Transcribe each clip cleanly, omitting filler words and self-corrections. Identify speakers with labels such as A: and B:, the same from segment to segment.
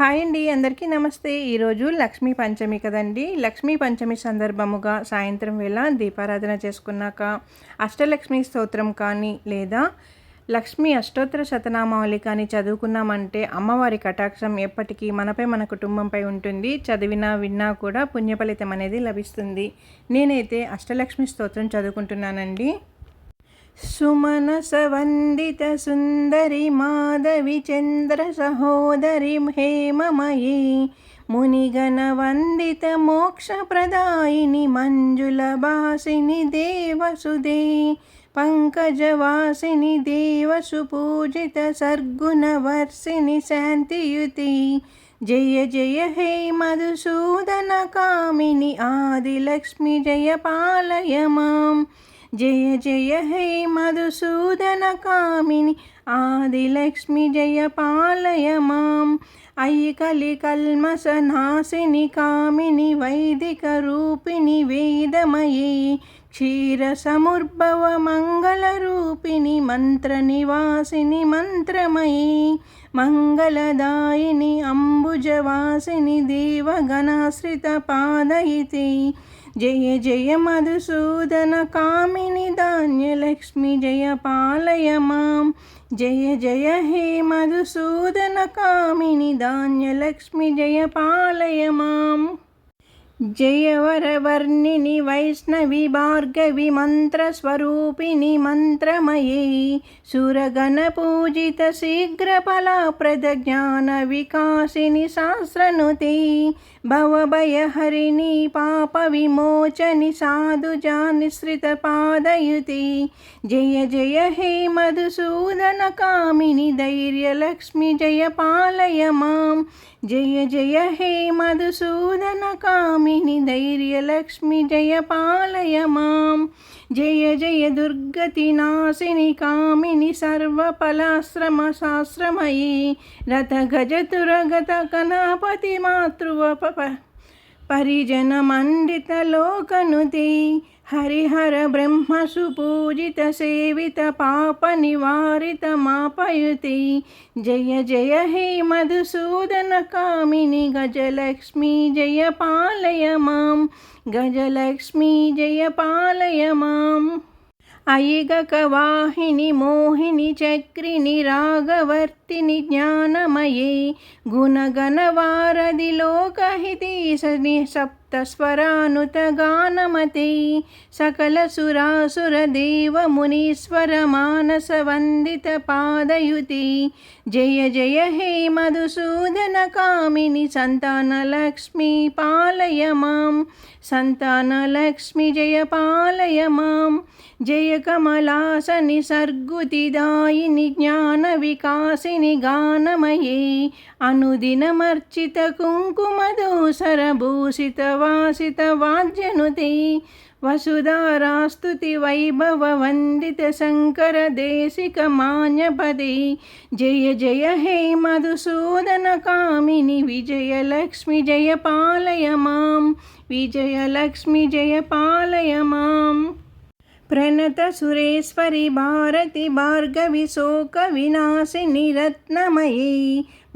A: Hi అండి, అందరికీ నమస్తే. ఈరోజు లక్ష్మీ పంచమి కదండి. లక్ష్మీ పంచమి సందర్భముగా సాయంత్రం వేళ దీపారాధన చేసుకున్నాక అష్టలక్ష్మి స్తోత్రం కానీ లేదా లక్ష్మీ అష్టోత్తర శతనామావళి కానీ చదువుకున్నామంటే అమ్మవారి కటాక్షం ఎప్పటికీ మనపై మన కుటుంబంపై ఉంటుంది. చదివినా విన్నా కూడా పుణ్యఫలితం అనేది లభిస్తుంది. నేనైతే అష్టలక్ష్మి స్తోత్రం చదువుకుంటున్నానండి. సుమనసవందిత సుందరి మాధవి చంద్ర సహోదరి హేమమయీ మునిగణ వందిత మోక్షప్రదాయిని మంజుల భాసిని దేవసుదే పంకజవాసిని దేవసుపూజిత సర్గుణవర్షిణి శాంతియుతి జయ జయ హే మధుసూదన కామిని ఆదిలక్ష్మి జయ పాలయ మాం. జయ జయ హే మధుసూదన కామిని ఆదిలక్ష్మి జయ పాలయ మాం. అయి కలి కల్మస నాశిని కామిని వైదిక రూపిణి వేదమయీ క్షీర సముద్భవ మంగళ రూపిణి మంత్ర నివాసిని మంత్రమయీ మంగళదాయిని అంబుజవాసిని దేవగణాశ్రిత పాదయితి జయ జయ మధుసూదన కామిని ధాన్యలక్ష్మి జయ పాలయ మాం. జయ జయ హే మధుసూదన కామిని ధాన్యలక్ష్మి జయ పాలయ మాం. జయ వరవర్ణిని వైష్ణవి భార్గవి మంత్రస్వరూపిణి మంత్రమయీ సురగణ పూజిత శీఘ్ర ఫలప్రద జ్ఞాన వికాసిని శాస్త్రనుతి భవభయహరిణి పాప విమోచని సాధుజానిశ్రిత పాదయుతి జయ జయ హే మధుసూదన కామిని ధైర్యలక్ష్మి జయ పాలయ మాం. జయ జయ హే మధుసూదన కామిని ధైర్యలక్ష్మి జయ పాలయ మాం. జయ జయ దుర్గతి నాశిని కామిని సర్వఫలాశ్రమ శాస్త్రమయీ రథ గజతురగత కనపతి మాతృవ పరిజన మండిత లోకనుతి హరిహర బ్రహ్మ సుపూజిత సేవిత పాప నివారిత మాపయుతి జయ జయ హే మధుసూదన కామిని గజలక్ష్మి జయ పాలయ మాం. గజలక్ష్మి జయ పాలయ మాం. అయిగక వాహిని మోహిని చక్రిని రాగవర్తిని జ్ఞానమయీ గుణగణ వారధి లోకహితీశని సప్తస్వరానుత గానమతి సకల సురాసుర దేవ మునీశ్వర మానస వందిత పాదయుతి జయ జయ హే మధుసూదన కామిని సంతానలక్ష్మి పాలయ మాం. సంతానలక్ష్మి జయ పాలయ మాం. జయ కమలాసని సర్గుతిదాయిని జ్ఞాన వికాసిని గానమయీ అనుదినమర్చిత కుంకుమదూసర భూషిత వాసిత వాద్యనుతి వసుధారాస్తుతి వైభవ వందిత శంకర దేశిక మాన్యపది జయ జయ హే మధుసూదన కామిని విజయలక్ష్మి జయ పాలయ మాం. విజయలక్ష్మి జయ పాలయ మాం. ప్రణత సురేశ్వరి భారతి భార్గవి శోక వినాశిని రత్నమయీ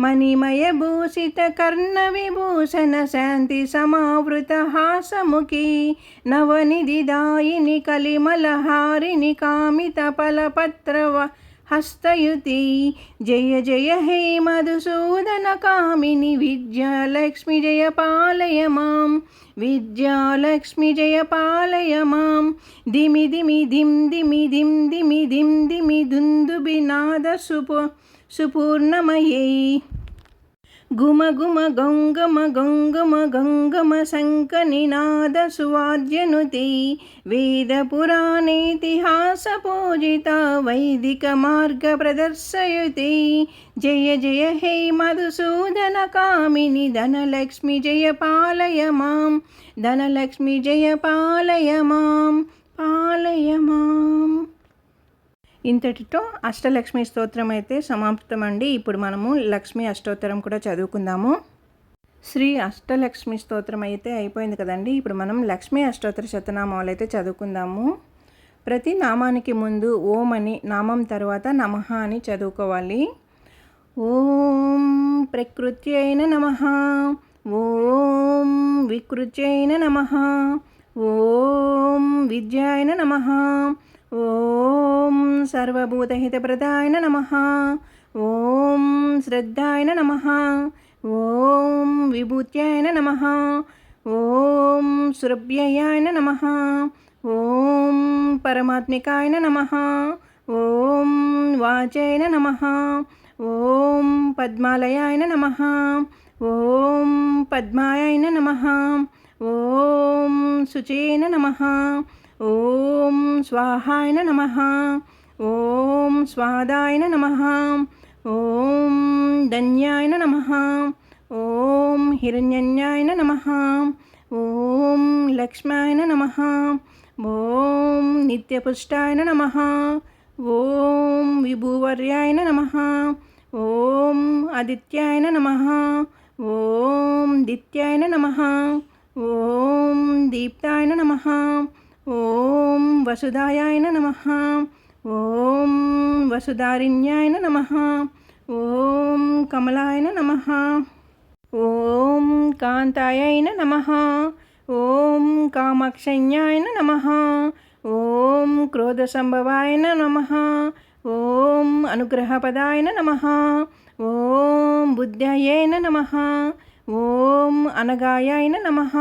A: మణిమయ భూషిత కర్ణ విభూషణ శాంతి సమావృత హాసముఖి నవనిధిదాయిని కలిమలహారిణి కామిత ఫలపత్రవ హస్తయుతి జయ జయ హే మధుసూదన కామిని విద్యాలక్ష్మి జయ పాలయ మాం. విద్యాలక్ష్మి జయ పాలయ మాం. ధిమి ధిమి ధిం ధిమి ధిం ధిమి ధిం ధిమి దుందుబినాద సుపూర్ణమయీ గుమ గుమ గంగమ గంగమ గంగమ శంఖ నినాద సువాద్యనుతి వేద పురాణేతిహాస పూజిత వైదిక మార్గ ప్రదర్శయుతి జయ జయ హే మధుసూదన కామిని ధనలక్ష్మి జయ పాలయ మాం. ధనలక్ష్మి జయ పాలయ మాం. పాలయ మాం. ఇంతటితో అష్టలక్ష్మి స్తోత్రం అయితే సమాప్తమండి. ఇప్పుడు మనము లక్ష్మీ అష్టోత్తరం కూడా చదువుకుందాము. శ్రీ అష్టలక్ష్మి స్తోత్రం అయితే అయిపోయింది కదండి. ఇప్పుడు మనం లక్ష్మీ అష్టోత్తర శతనామాలు అయితే చదువుకుందాము. ప్రతి నామానికి ముందు ఓం అని, నామం తర్వాత నమః అని చదువుకోవాలి. ఓం ప్రకృత్యై నమః. ఓం వికృత్యై నమః. ఓం విద్యాయ నమః. ఓం సర్వభూతహితప్రదాయ నమః. ఓం శ్రద్ధాయ నమః. ఓం విభూత్యాయ నమః. ఓం సురభ్యయాయ నమః. ఓం పరమాత్మికాయ నమః. ఓం వాచాయ నమః. ఓం పద్మాలయాయ నమః. ఓం పద్మాయ నమః. ఓం శుచేన నమః. ఓం స్వాహాయ నమః. ఓం స్వాదాయ నమః. ఓం ధన్యాయ నమః. ఓం హిరణ్యన్యాయ నమః. ఓం లక్ష్మాయ నమః. ఓం నిత్యపుష్టాయ నమః. ఓం విభువర్యాయ నమః. ఓం ఆదిత్యాయ నమః. ఓం దిత్యాయ నమః. ఓం దీప్తాయ నమః. ఓం వసుధాయాయ నమః. ఓం వసుధారిణ్యాయ నమః. ఓం కమలాయ నమః. ఓం కాంతాయ నమః. ఓం కామాక్షణ్యాయ నమః. ఓం క్రోధసంభవాయ నమః. ఓం అనుగ్రహపదాయ నమః. ఓం బుద్ధ్యయే నమః. ఓం అనగాయాయ నమః.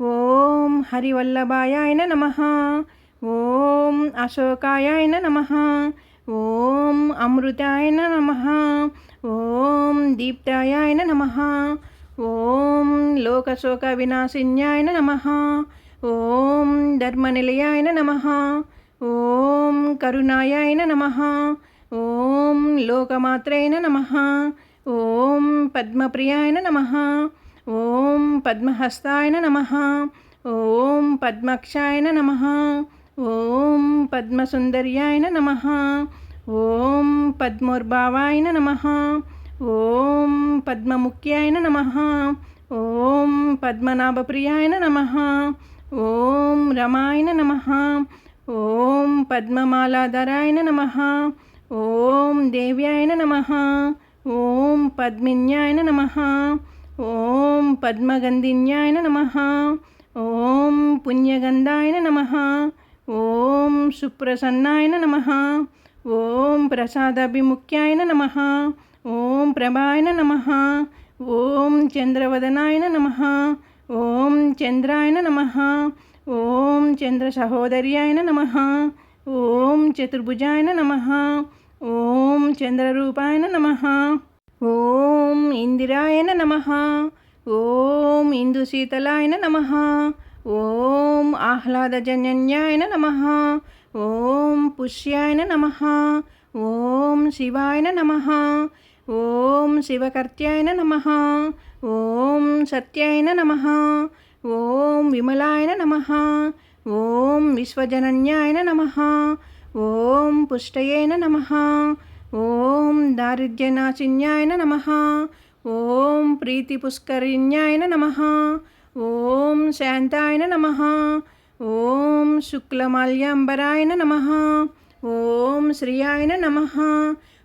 A: ఓం హరివల్లభాయ నమః. ఓం అశోకాయ నమః. ఓం అమృతాయ నమః. ఓం దీప్తాయ నమః. ఓం లోకశోక వినాశిన్యాయ నమః. ఓం ధర్మనిలయాయ నమః. ఓం కరుణాయ నమః. ఓం లోకమాత్రయ నమః. ఓం పద్మప్రియాయ నమః. ఓం పద్మహస్తాయ నమః. ఓం పద్మాక్షాయ నమః. ఓం పద్మసుందర్యాయ నమః. ఓం పద్మోర్భావాయ నమః. ఓం పద్మముఖ్యాయ నమః. ఓం పద్మనాభప్రియాయ నమః. ఓం రమాయ నమః. ఓం పద్మమాలాధరాయ నమః. ఓం దేవ్యాయ నమః. ఓం పద్మిన్యాయ నమః. ఓం పద్మగంధిన్యాయ నమః. ఓం పుణ్యగంధాయ నమః. ఓం సుప్రసన్నాయ నమః. ఓం ప్రసాదాభిముఖ్యాయ నమః. ఓం ప్రభాయ నమః. ఓం చంద్రవదనాయ నమః. ఓం చంద్రాయ నమః. ఓం చంద్ర సహోదర్యాయ నమః. ఓం చతుర్భుజాయ నమః. ఓం చంద్రరూపాయ నమః. ఓం ఇందిరాయ నమః. ఓం ఇందుశీతలాయ నమః. ఓం ఆహ్లాదజన్యాయ నమః. ఓం పుష్యాయ నమః. ఓం శివాయ నమః. ఓం శివకర్త్యాయ నమః. ఓం సత్యాయ నమః. ఓం విమలాయ నమః. ఓం విశ్వజనన్యాయ నమః. ఓం పుష్టయే నమః. ఓం దారిద్ర్యనాశిన్యాయ నమః. ఓం ప్రీతిపుష్కరిణ్యాయ నమః. ఓం శాంతాయ నమః. ఓం శుక్లమాల్యాంబరాయ నమః. ఓం శ్రియాయ నమః.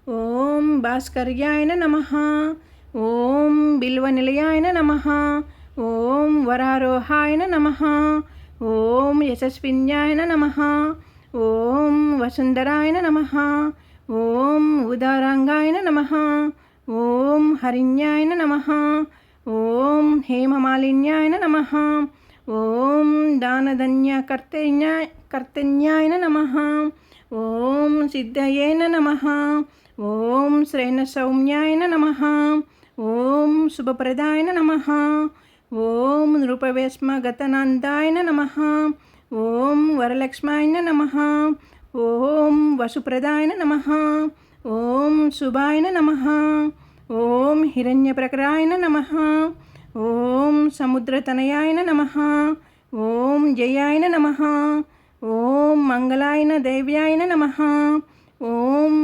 A: ఓం భాస్కర్యాయ నమః. ఓం బిల్వనిలయాయ నమః. ఓం వరారోహాయ నమః. ఓం యశస్విన్యాయ నమః. ఓం వసుంధరాయ నమః. ఓం ఉదారాంగాయ నమః. ఓం హరిణ్యాయ నమః. ఓం హేమమాలిన్యాయ నమః. ఓం దానధన్యకర్తన్యాయ నమః. ఓం సిద్ధయే నమః. ఓం శ్రేణసౌమ్యాయ నమః. ఓం శుభప్రదాయ నమః. ఓం నృపవేశ్మగతనందాయ నమః. ఓం వరలక్ష్మాయ నమః. ఓం వసుప్రదాయ నమః. ఓం శుభాయ నమః. ఓం హిరణ్యప్రకరాయ నమః. ఓం సముద్రతనయాయ నమః. ఓం జయాయ నమః. ఓం మంగళాయ దేవ్యాయ నమః. ఓం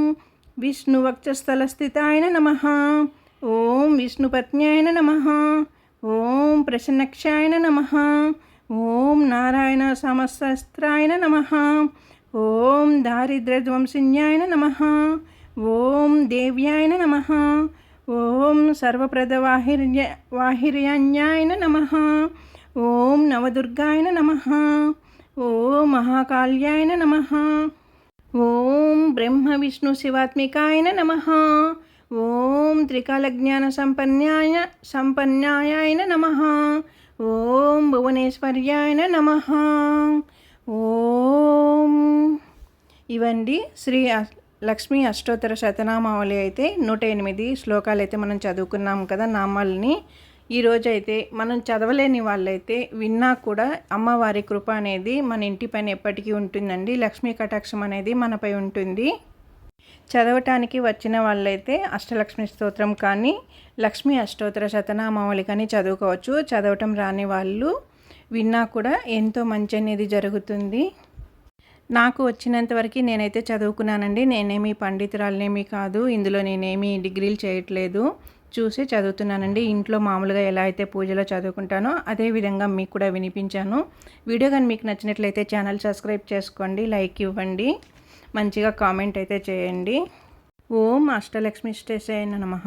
A: విష్ణువక్షస్థలస్థితాయ నమః. ఓం విష్ణుపత్న్యాయ నమః. ఓం ప్రసన్నక్షాయ నమః. ఓం నారాయణ సమస్త్రాయ నమః. ఓం దారిద్ర్యధ్వంసిన్యాయ నమః. ఓం దేవ్యాయ నమః. ఓం సర్వప్రదవాహిర్యాయ నమః. ఓం నవదుర్గాయ నమః. ఓం మహాకాళ్యాయ నమః. ఓం బ్రహ్మ విష్ణు శివాత్మికాయ నమః. ఓం త్రికాలజ్ఞాన సంపన్నాయ నమః. ఓం భువనేశ్వర్యాయ నమః. ఓం ఇవండి శ్రీ లక్ష్మీ అష్టోత్తర శతనామావళి అయితే 108 శ్లోకాలు అయితే మనం చదువుకున్నాం కదా నామాలని. ఈరోజైతే మనం చదవలేని వాళ్ళైతే విన్నా కూడా అమ్మవారి కృప అనేది మన ఇంటి పైన ఎప్పటికీ ఉంటుందండి. లక్ష్మీ కటాక్షం అనేది మనపై ఉంటుంది. చదవటానికి వచ్చిన వాళ్ళైతే అష్టలక్ష్మి స్తోత్రం కానీ లక్ష్మీ అష్టోత్తర శతనామావళి కానీ చదువుకోవచ్చు. చదవటం రాని వాళ్ళు విన్నా కూడా ఎంతో మంచి అనేది జరుగుతుంది. నాకు వచ్చినంతవరకు నేనైతే చదువుకున్నానండి. నేనేమి పండితురాలనేమి కాదు, ఇందులో నేనేమి డిగ్రీలు చేయట్లేదు, చూసి చదువుతున్నానండి. ఇంట్లో మామూలుగా ఎలా అయితే పూజలో చదువుకుంటానో అదే విధంగా మీకు కూడా వినిపించాను. వీడియో కానీ మీకు నచ్చినట్లయితే ఛానల్ సబ్స్క్రైబ్ చేసుకోండి, లైక్ ఇవ్వండి, మంచిగా కామెంట్ అయితే చేయండి. ఓం అష్టలక్ష్మి శ్రేష్ఠాయ నమః.